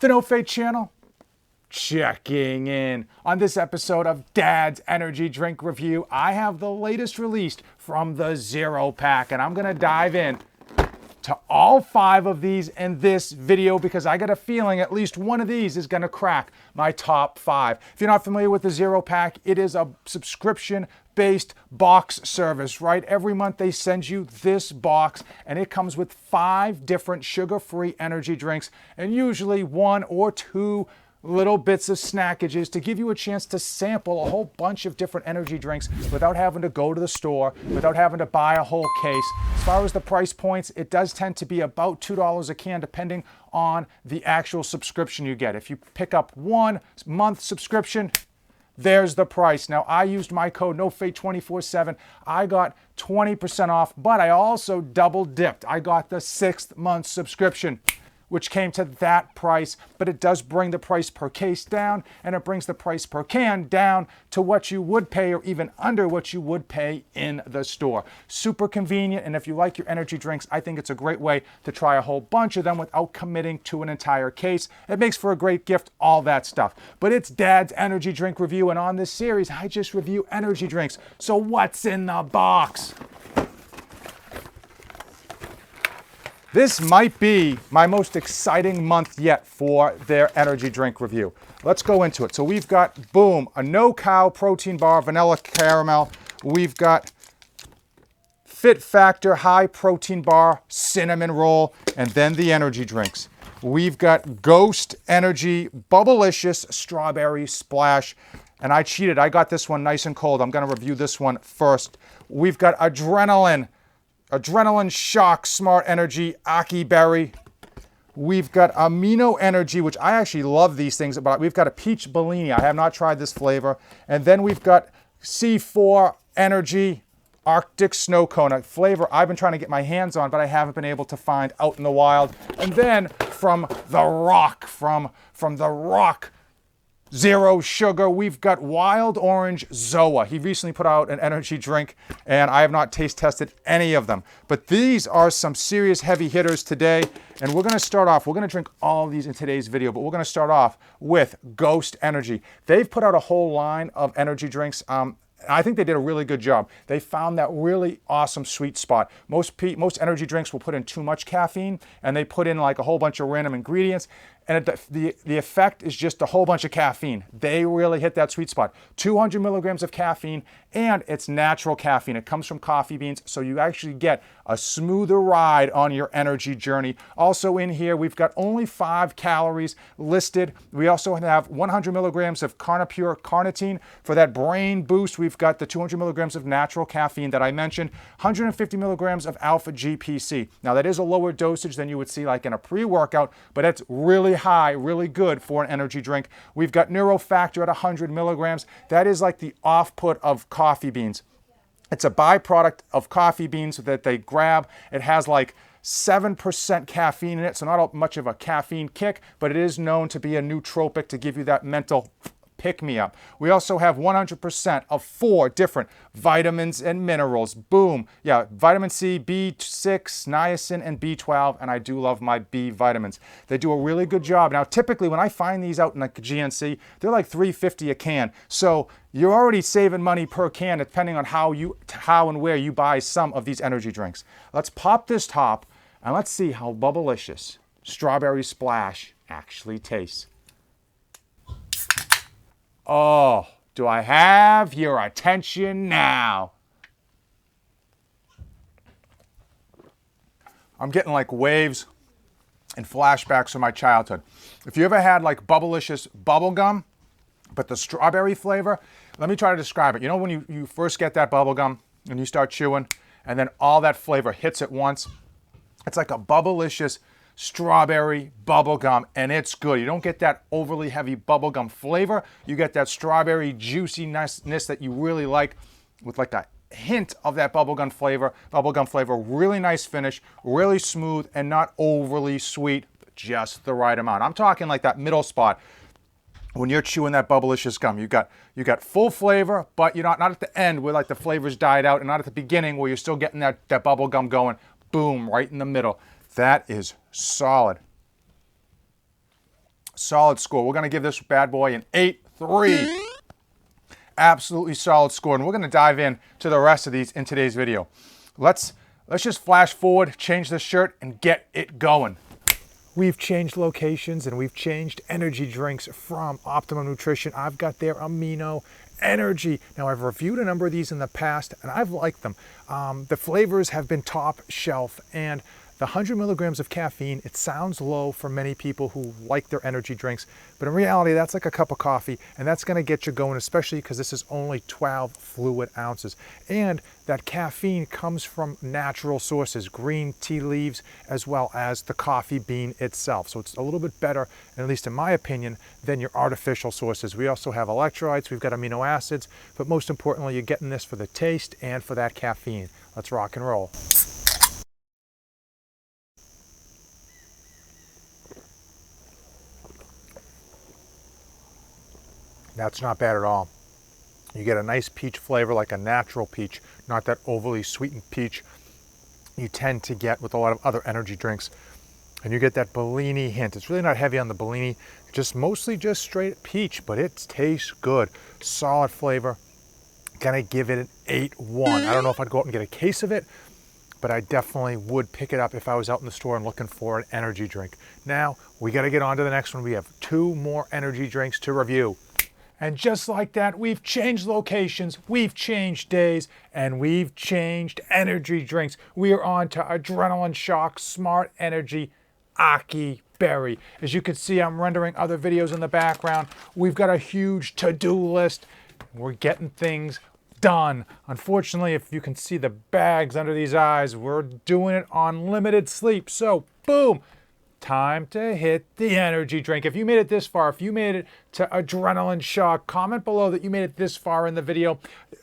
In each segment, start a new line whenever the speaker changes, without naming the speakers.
The No Fate channel, checking in. On this episode of Dad's Energy Drink Review, I have the latest released from the Zero Pack, and I'm going to dive in to all 5 of these in this video because I got a feeling at least one of these is going to crack my top 5. If you're not familiar with the Zero Pack, it is a subscription-based box service, right? Every month they send you this box and it comes with 5 different sugar-free energy drinks and usually 1 or 2 little bits of snackages to give you a chance to sample a whole bunch of different energy drinks without having to go to the store, without having to buy a whole case. As far as the price points, it does tend to be about $2 a can depending on the actual subscription you get. If you pick up 1 month subscription, there's the price. Now, I used my code NOFATE247. I got 20% off, but I also double dipped. I got the 6th month subscription, which came to that price, but it does bring the price per case down, and it brings the price per can down to what you would pay or even under what you would pay in the store. Super convenient, and if you like your energy drinks, I think it's a great way to try a whole bunch of them without committing to an entire case. It makes for a great gift, all that stuff. But it's Dad's Energy Drink Review, and on this series, I just review energy drinks. So what's in the box? This might be my most exciting month yet for their energy drink review. Let's go into it. So we've got, boom, a no-cow protein bar, vanilla caramel. We've got Fit Factor high protein bar, cinnamon roll, and then the energy drinks. We've got Ghost Energy Bubblicious Strawberry Splash. And I cheated. I got this one nice and cold. I'm going to review this one first. We've got Adrenaline Shock Smart Energy Aki Berry. We've got Amino Energy, which I actually love these things, but we've got a Peach Bellini. I have not tried this flavor. And then we've got C4 Energy Arctic Snow Cone, a flavor I've been trying to get my hands on, but I haven't been able to find out in the wild. And then from The Rock, from The Rock, Zero Sugar, we've got Wild Orange Zoa. He recently put out an energy drink, and I have not taste tested any of them. But these are some serious heavy hitters today, and we're going to start off. We're going to drink all of these in today's video, but we're going to start off with Ghost Energy. They've put out a whole line of energy drinks. I think they did a really good job. They found that really awesome sweet spot. Most energy drinks will put in too much caffeine, and they put in like a whole bunch of random ingredients, and the effect is just a whole bunch of caffeine. They really hit that sweet spot. 200 milligrams of caffeine, and it's natural caffeine. It comes from coffee beans, so you actually get a smoother ride on your energy journey. Also in here, we've got only 5 calories listed. We also have 100 milligrams of Carnipure carnitine for that brain boost. We've got the 200 milligrams of natural caffeine that I mentioned, 150 milligrams of alpha GPC. Now that is a lower dosage than you would see like in a pre-workout, but it's really high, really good for an energy drink. We've got Neurofactor at 100 milligrams. That is like the off-put of coffee beans. It's a byproduct of coffee beans that they grab. It has like 7% caffeine in it, so not much of a caffeine kick, but it is known to be a nootropic to give you that mental pick-me-up. We also have 100% of 4 different vitamins and minerals. Boom. Yeah, vitamin C, B6, niacin, and B12, and I do love my B vitamins. They do a really good job. Now, typically, when I find these out in like GNC, they're like $3.50 a can. So you're already saving money per can, depending on how and where you buy some of these energy drinks. Let's pop this top, and let's see how Bubblicious Strawberry Splash actually tastes. Oh, do I have your attention now? I'm getting like waves and flashbacks from my childhood. If you ever had like Bubblicious bubble gum, but the strawberry flavor, let me try to describe it. You know when you first get that bubble gum and you start chewing and then all that flavor hits at once? It's like a Bubblicious strawberry bubblegum, and it's good. You don't get that overly heavy bubblegum flavor. You get that strawberry juiciness that you really like with like a hint of that bubblegum flavor. Really nice finish, really smooth, and not overly sweet, just the right amount. I'm talking like that middle spot when you're chewing that Bubblicious gum. You got full flavor, but you're not at the end where like the flavors died out, and not at the beginning where you're still getting that bubble gum going. Boom, right in the middle. That is solid. Solid score. We're going to give this bad boy an 8.3. Absolutely solid score. And we're going to dive in to the rest of these in today's video. Let's just flash forward, change the shirt, and get it going. We've changed locations and we've changed energy drinks from Optimum Nutrition. I've got their Amino Energy. Now, I've reviewed a number of these in the past and I've liked them. The flavors have been top shelf, and the 100 milligrams of caffeine, it sounds low for many people who like their energy drinks, but in reality, that's like a cup of coffee, and that's gonna get you going, especially because this is only 12 fluid ounces. And that caffeine comes from natural sources, green tea leaves, as well as the coffee bean itself. So it's a little bit better, at least in my opinion, than your artificial sources. We also have electrolytes, we've got amino acids, but most importantly, you're getting this for the taste and for that caffeine. Let's rock and roll. That's not bad at all. You get a nice peach flavor, like a natural peach, not that overly sweetened peach you tend to get with a lot of other energy drinks. And you get that Bellini hint. It's really not heavy on the Bellini, just mostly just straight peach, but it tastes good. Solid flavor. Gonna give it an 8.1. I don't know if I'd go out and get a case of it, but I definitely would pick it up if I was out in the store and looking for an energy drink. Now, we gotta get on to the next one. We have 2 more energy drinks to review. And just like that, we've changed locations, we've changed days, and we've changed energy drinks. We are on to Adrenaline Shock Smart Energy Aki Berry. As you can see, I'm rendering other videos in the background. We've got a huge to-do list. We're getting things done. Unfortunately, if you can see the bags under these eyes, we're doing it on limited sleep. So, boom! Time to hit the energy drink. If you made it this far, if you made it to Adrenaline Shock, comment below that you made it this far in the video.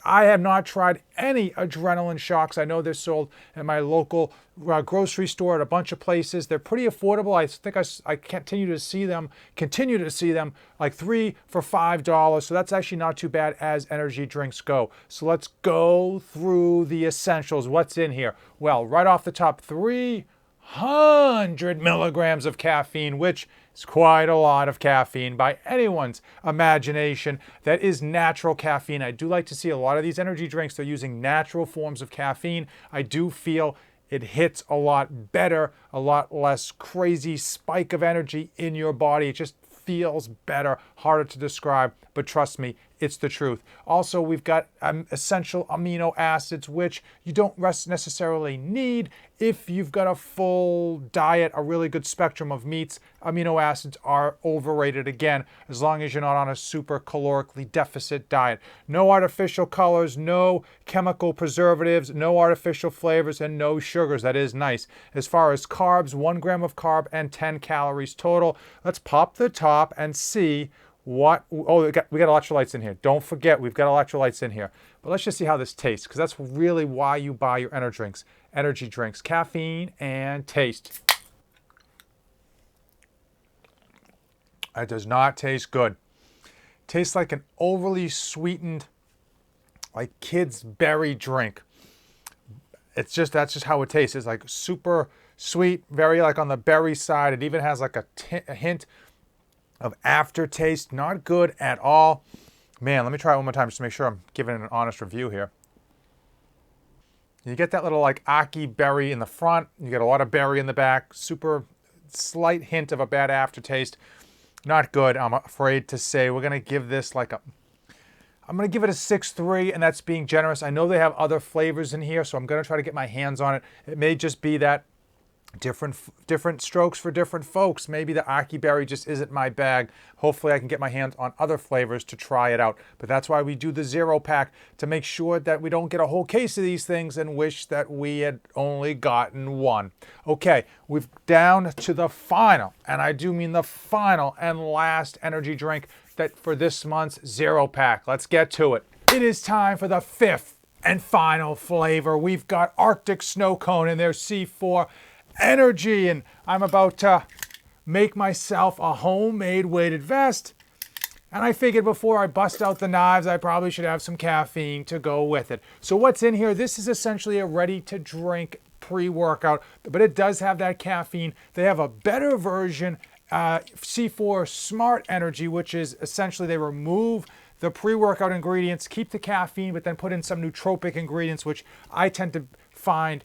I have not tried any Adrenaline Shocks. I know they're sold at my local grocery store at a bunch of places. They're pretty affordable. I think I continue to see them like 3 for $5. So that's actually not too bad as energy drinks go. So let's go through the essentials. What's in here? Well, right off the top, 300 milligrams of caffeine, which is quite a lot of caffeine by anyone's imagination. That is natural caffeine. I do like to see a lot of these energy drinks, they're using natural forms of caffeine. I do feel it hits a lot better, a lot less crazy spike of energy in your body. It just feels better, harder to describe, but trust me, it's the truth. Also, we've got essential amino acids, which you don't necessarily need if you've got a full diet, a really good spectrum of meats. Amino acids are overrated again, as long as you're not on a super calorically deficit diet. No artificial colors, no chemical preservatives, no artificial flavors, and no sugars. That is nice. As far as carbs, 1 gram of carb and 10 calories total. Let's pop the top and see what, oh, we got electrolytes in here. Don't forget, we've got electrolytes in here. But let's just see how this tastes, because that's really why you buy your energy drinks, caffeine and taste. It does not taste good. Tastes like an overly sweetened, like kid's berry drink. That's just how it tastes. It's like super sweet, very like on the berry side. It even has like a hint of aftertaste. Not good at all. Man, let me try it one more time just to make sure I'm giving it an honest review here. You get that little like Aki berry in the front. You get a lot of berry in the back. Super slight hint of a bad aftertaste. Not good, I'm afraid to say. We're going to give this like I'm going to give it a 6.3, and that's being generous. I know they have other flavors in here, so I'm going to try to get my hands on it. It may just be that different strokes for different folks. Maybe the Aki berry just isn't my bag. Hopefully I can get my hands on other flavors to try it out. But that's why we do the 0-pack, to make sure that we don't get a whole case of these things and wish that we had only gotten one. Okay, we've down to the final, and I do mean the final and last energy drink that for this month's 0-pack. Let's get to it. It is time for the 5th and final flavor. We've got Arctic Snow Cone in their C4 Energy, and I'm about to make myself a homemade weighted vest, and I figured before I bust out the knives I probably should have some caffeine to go with it. So what's in here? This is essentially a ready to drink pre-workout, but it does have that caffeine. They have a better version C4 Smart Energy, which is essentially they remove the pre-workout ingredients, keep the caffeine, but then put in some nootropic ingredients, which I tend to find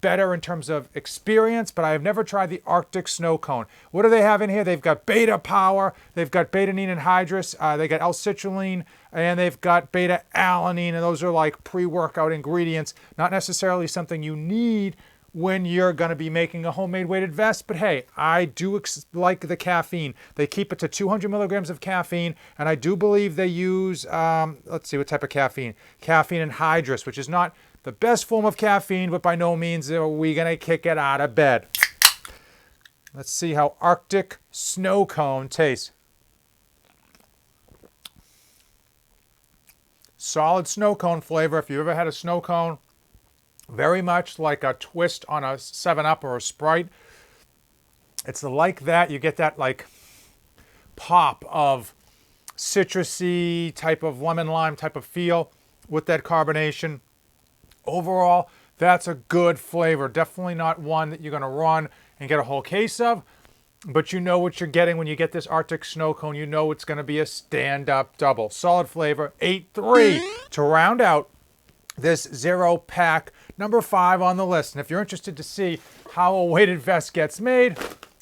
better in terms of experience, but I have never tried the Arctic Snow Cone. What do they have in here? They've got beta power, they've got beta-alanine anhydrous, they got L-citrulline, and they've got beta-alanine, and those are like pre-workout ingredients, not necessarily something you need when you're going to be making a homemade weighted vest. But hey, I do like the caffeine. They keep it to 200 milligrams of caffeine, and I do believe they use, let's see, what type of caffeine? Caffeine anhydrous, which is not the best form of caffeine, but by no means are we going to kick it out of bed. Let's see how Arctic Snow Cone tastes. Solid snow cone flavor. If you've ever had a snow cone, very much like a twist on a 7-Up or a Sprite. It's like that. You get that like pop of citrusy type of lemon lime type of feel with that carbonation. Overall, that's a good flavor. Definitely not one that you're going to run and get a whole case of, but you know what you're getting when you get this Arctic Snow Cone. You know it's going to be a stand-up double. Solid flavor. 8.3 to round out this zero pack, number 5 on the list. And if you're interested to see how a weighted vest gets made,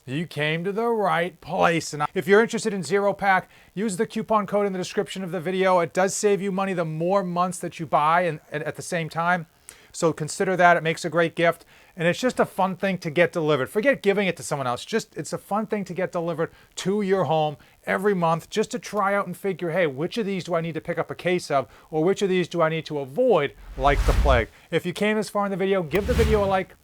you came to the right place. And if you're interested in zero pack, use the coupon code in the description of the video. It does save you money the more months that you buy and at the same time. So consider that. It makes a great gift. And it's just a fun thing to get delivered. Forget giving it to someone else. It's a fun thing to get delivered to your home every month, just to try out and figure, hey, which of these do I need to pick up a case of, or which of these do I need to avoid like the plague? If you came this far in the video, give the video a like,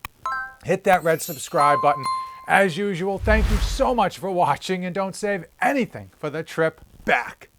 hit that red subscribe button. As usual, thank you so much for watching, and don't save anything for the trip back.